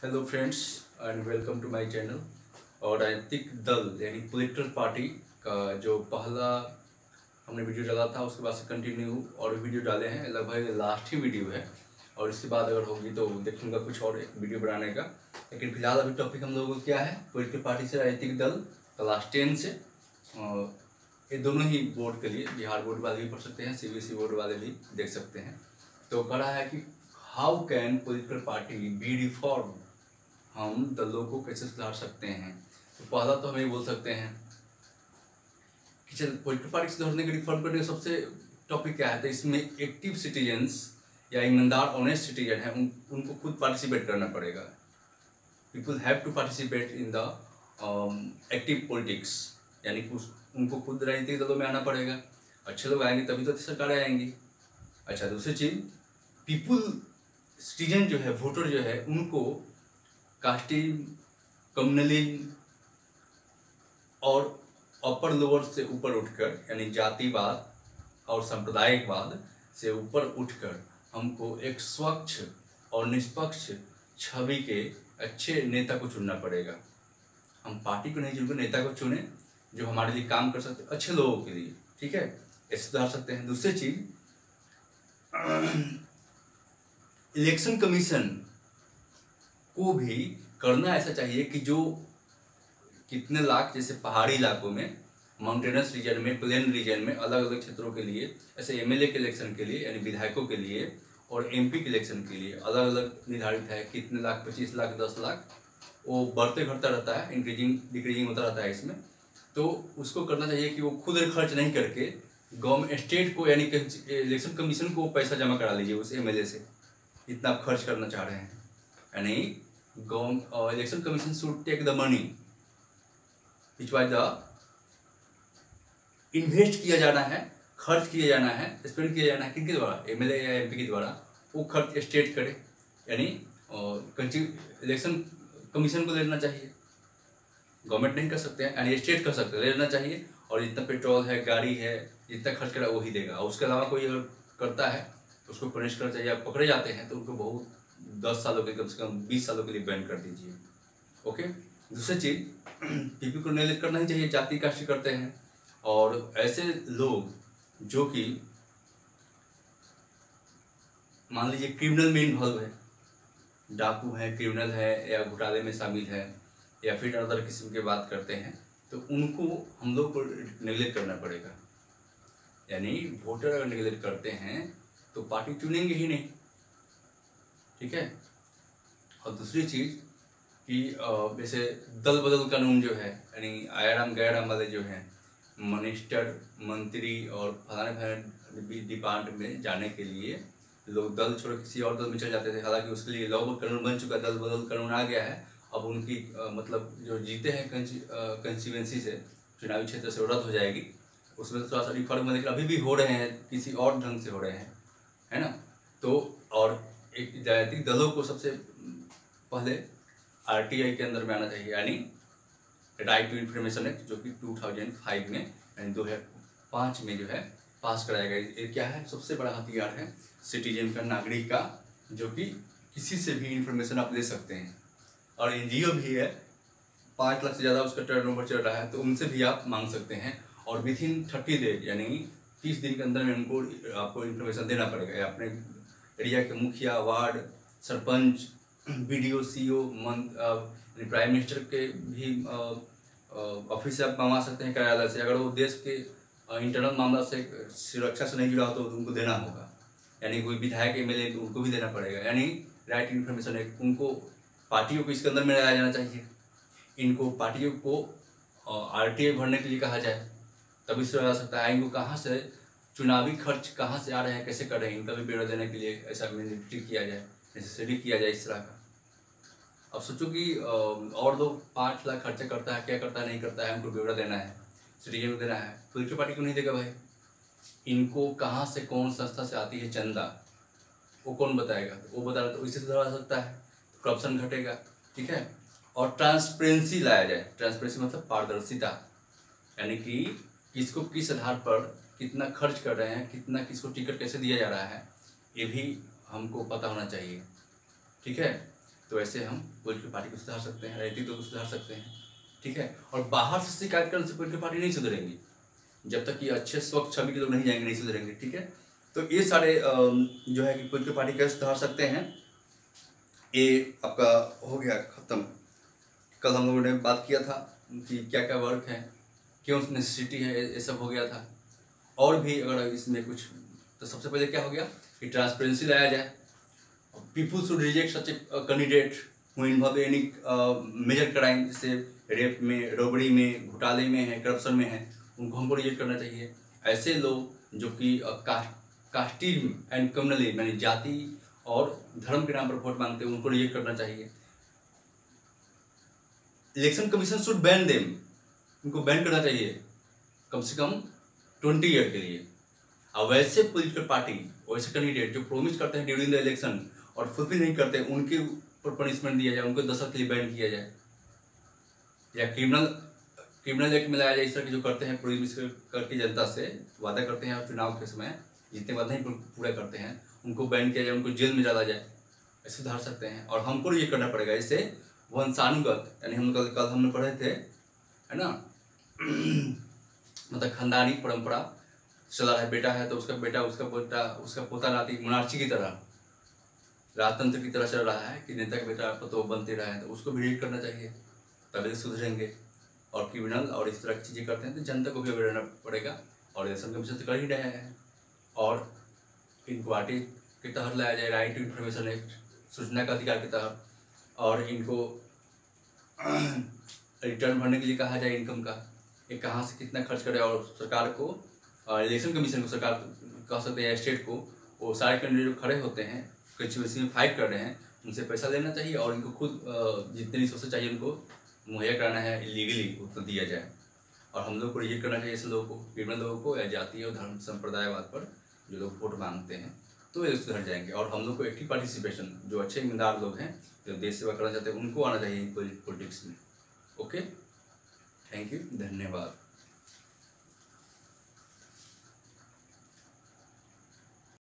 Hello friends and welcome to my channel. और राजनीतिक दल यानी पॉलिटिकल पार्टी का जो पहला हमने वीडियो डाला था उसके बाद से कंटिन्यू और वीडियो डाले हैं, लगभग लास्ट ही वीडियो है और इसके बाद अगर होगी तो देखूंगा कुछ और वीडियो बनाने का। लेकिन फिलहाल अभी टॉपिक हम लोगों को क्या है, पॉलिटिकल पार्टी से राजनीतिक दल क्लास 10 से। ये दोनों ही बोर्ड के लिए, बिहार बोर्ड वाले भी पढ़ सकते हैं, CBSE बोर्ड वाले भी देख सकते हैं। तो कह रहा है कि how can political party B reform, हम दलों को कैसे सुधार सकते हैं। तो पहला तो हम ये बोल सकते हैं कि चल पॉलिटिकल पार्टी सुधारने के रिफॉर्म करने का सबसे टॉपिक क्या है, तो इसमें एक्टिव सिटीजन्स या ईमानदार ऑनेस्ट सिटीजन है उनको खुद पार्टिसिपेट करना पड़ेगा। People have to participate in the active politics, यानी उनको खुद राजनीतिक दलों में आना पड़ेगा। अच्छे लोग आएंगे तभी तो सरकारें आएंगी। अच्छा, दूसरी चीज, पीपल सिटीजन जो है, वोटर जो है, उनको कास्टिंग, कम्युनलिज्म और अपर लोअर से ऊपर उठकर, यानी जातिवाद और सांप्रदायिकवाद से ऊपर उठकर हमको एक स्वच्छ और निष्पक्ष छवि के अच्छे नेता को चुनना पड़ेगा। हम पार्टी को नहीं चुनकर नेता को चुने जो हमारे लिए काम कर सकते, अच्छे लोगों के लिए, ठीक है, ऐसे सुधार सकते हैं। दूसरी चीज, इलेक्शन कमीशन को भी करना ऐसा चाहिए कि जो कितने लाख, जैसे पहाड़ी इलाकों में, माउंटेनस रीजन में, प्लेन रीजन में, अलग अलग क्षेत्रों के लिए, ऐसे MLA के इलेक्शन के लिए यानी विधायकों के लिए और MP के इलेक्शन के लिए अलग अलग निर्धारित है कितने लाख, 25 लाख, 10 लाख, वो बढ़ते घटता रहता है, इंक्रीजिंग डिक्रीजिंग होता रहता है इसमें। तो उसको करना चाहिए कि वो खुद खर्च नहीं करके गवर्नमेंट, स्टेट को, यानी इलेक्शन कमीशन को पैसा जमा करा लीजिए उस MLA से, इतना आप खर्च करना चाह रहे हैं। यानी election commission should take the money which was the invest किया जाना है, खर्च किया जाना है, स्पेंड किया जाना है किनके द्वारा, MLA या MP के द्वारा, वो खर्च स्टेट करे, यानी इलेक्शन कमीशन को लेना चाहिए। गवर्नमेंट नहीं कर सकते हैं, यानी स्टेट कर सकते हैं, लेना चाहिए। और जितना पेट्रोल है, गाड़ी है, जितना खर्च करा वही देगा। और उसके अलावा कोई अगर करता है तो उसको पनिश करना चाहिए। आप पकड़े जाते हैं तो उनको बहुत 10 सालों के, कम से कम 20 सालों के लिए बैन कर दीजिए। ओके। दूसरी चीज, पीपी को नियंत्रित करना ही चाहिए, जाति कास्ट करते हैं और ऐसे लोग जो कि मान लीजिए क्रिमिनल में इन्वॉल्व है, डाकू है, क्रिमिनल है, या घोटाले में शामिल है, या फिर अदर किस्म की बात करते हैं, तो उनको हम लोग को निगलेक्ट करना पड़ेगा। यानी वोटर अगर निगलेक्ट करते हैं तो पार्टी चुनेंगे ही नहीं, ठीक है। और दूसरी चीज कि जैसे दल बदल कानून जो है, यानी आयाराम गैराम वाले जो हैं, मिनिस्टर, मंत्री और फलाने डिपार्टमेंट में जाने के लिए लोग दल छोड़ किसी और दल में चले जाते थे। हालांकि उसके लिए लॉ कानून बन चुका, दल बदल कानून आ गया है। अब उनकी मतलब जो जीते हैं कंस्टिट्यूएंसी से, चुनावी क्षेत्र से, रद्द हो जाएगी। उसमें थोड़ा सा रिफॉर्म, लेकिन अभी भी हो रहे हैं, किसी और ढंग से हो रहे हैं, है ना। तो और एक राजनीतिक दलों को सबसे पहले RTI के अंदर में आना चाहिए, यानी राइट टू इन्फॉर्मेशन एक्ट, जो कि 2005 में यानी 2005 में जो है पास कराया गया। ये क्या है, सबसे बड़ा हथियार है सिटीजन का, नागरिक का, जो कि किसी से भी इंफॉर्मेशन आप ले सकते हैं। और NGO भी है, 5 लाख से ज़्यादा उसका टर्नओवर चल रहा है, तो उनसे भी आप मांग सकते हैं। और विथिन 30 डेज, यानी 30 दिन के अंदर में उनको आपको इन्फॉर्मेशन देना पड़ेगा। अपने एरिया के मुखिया, ward, sarpanch, BDO, CO, prime minister के भी ऑफिस से आप मंगवा सकते हैं, कार्यालय से। अगर वो देश के इंटरनल मामला से, सुरक्षा से नहीं जुड़ा हो तो उनको देना होगा। यानी कोई विधायक, MLA, उनको भी देना पड़ेगा। यानी राइट इन्फॉर्मेशन है, उनको पार्टियों को इसके अंदर में लाया जाना चाहिए। इनको पार्टियों को RTI भरने के लिए कहा जाए, तभी से आ सकता है। इनको कहाँ से चुनावी खर्च कहाँ से आ रहे हैं, कैसे कर रहे हैं, इनका भी ब्यौरा देने के लिए ऐसा मैंडेटरी किया जाए, नेसेसरी किया जाए इस तरह का। अब सोचो कि और लोग 5 लाख खर्चा करता है, क्या करता है, नहीं करता है, उनको ब्यौरा देना है, सिटीजन को देना है, पॉलिटिकल पार्टी को नहीं देगा भाई। इनको कहाँ से, कौन संस्था से आती है चंदा, वो कौन बताएगा, वो बता रहा, तो इससे सुधार आ सकता है, करप्शन घटेगा, ठीक है। और ट्रांसपेरेंसी लाया जाए। ट्रांसपेरेंसी मतलब पारदर्शिता, यानी कि किसको किस आधार पर कितना खर्च कर रहे हैं, कितना किसको टिकट कैसे दिया जा रहा है, ये भी हमको पता होना चाहिए, ठीक है। तो ऐसे हम पॉलिटिकल पार्टी को सुधार सकते हैं, राजनीतिक दल को सुधार सकते हैं, ठीक है। और बाहर से शिकायत करने से पॉलिटिकल पार्टी नहीं सुधरेंगी, जब तक कि अच्छे स्वच्छ छवि के लोग नहीं जाएंगे नहीं सुधरेंगे, ठीक है। तो ये सारे जो है कि पॉलिटिकल पार्टी कैसे सुधार सकते हैं, ये आपका हो गया खत्म। कल हम लोगों ने बात किया था कि क्या क्या वर्क है, क्यों नेसेसिटी है, ये सब हो गया था। और भी अगर इसमें कुछ, तो सबसे पहले क्या हो गया कि ट्रांसपेरेंसी लाया जाए। People should reject such a candidate who involve any major crime, जैसे रेप में, रॉबरी में, घोटाले में है, करप्शन में है, उनको हमको रिजेक्ट करना चाहिए। ऐसे लोग जो कि कास्टिज्म एंड कम्युनली यानी जाति और धर्म के नाम पर वोट मांगते हैं, उनको रिजेक्ट करना चाहिए। Election commission should ban them, उनको बैन करना चाहिए कम से कम 20 ईयर के लिए। अब वैसे पॉलिटिकल पार्टी, वैसे कैंडिडेट जो प्रॉमिस करते हैं ड्यूरिंग द इलेक्शन और फुलफिल नहीं करते, उनके ऊपर पनिशमेंट दिया जाए, उनको 10 साल के लिए बैन किया जाए, या क्रिमिनल एक्ट में लाया जाए। इस तरह के जो करते हैं प्रॉमिस करके जनता से वादा करते हैं और चुनाव के समय जितने वादा नहीं पूरा करते हैं उनको बैन किया जाए, उनको जेल में डाला जाए, ऐसे सुधार सकते हैं। और हमको ये करना पड़ेगा, इससे वंशानुगत, यानी हम कल हमने पढ़े थे, है ना, मतलब खानदानी परंपरा चला रहा है, बेटा है तो उसका बेटा, उसका पोता नाती मोनार्ची की तरह, राजतंत्र की तरह चल रहा है कि नेता का बेटा तो बनते रहा है, तो उसको भी रिजेक्ट करना चाहिए, तभी सुधरेंगे। और क्रिमिनल और इस तरह की चीज़ें करते हैं तो जनता को भी अवेयर रहना पड़ेगा, और इलेक्शन कमीशन तो कर ही रहे हैं। और इंक्वायरी के तहत लाया जाए, राइट टू इन्फॉर्मेशन एक्ट, सूचना का अधिकार के तहत, और इनको रिटर्न भरने के लिए कहा जाए इनकम का, ये कहाँ से कितना खर्च करे। और सरकार को, इलेक्शन कमीशन को, सरकार कह सकते हैं स्टेट को, वो सारे कैंडिडेट जो खड़े होते हैं कंस्टिट्यूंसी में फाइट कर रहे हैं, उनसे पैसा लेना चाहिए और इनको खुद जितने रिसोर्सेज चाहिए उनको मुहैया कराना है इलीगली, उतना दिया जाए। और हम लोग को रिजेक्ट करना चाहिए ऐसे लोगों को, क्रिमिनल लोगों को, या जातीय और धर्म संप्रदायवाद पर जो लोग वोट मांगते हैं, तो ये सुधर जाएंगे। और हम लोग को एक्टिव पार्टिसिपेशन, जो अच्छे ईमानदार लोग हैं जो देश सेवा करना चाहते हैं, उनको आना चाहिए पॉलिटिक्स में। ओके, थैंक यू, धन्यवाद।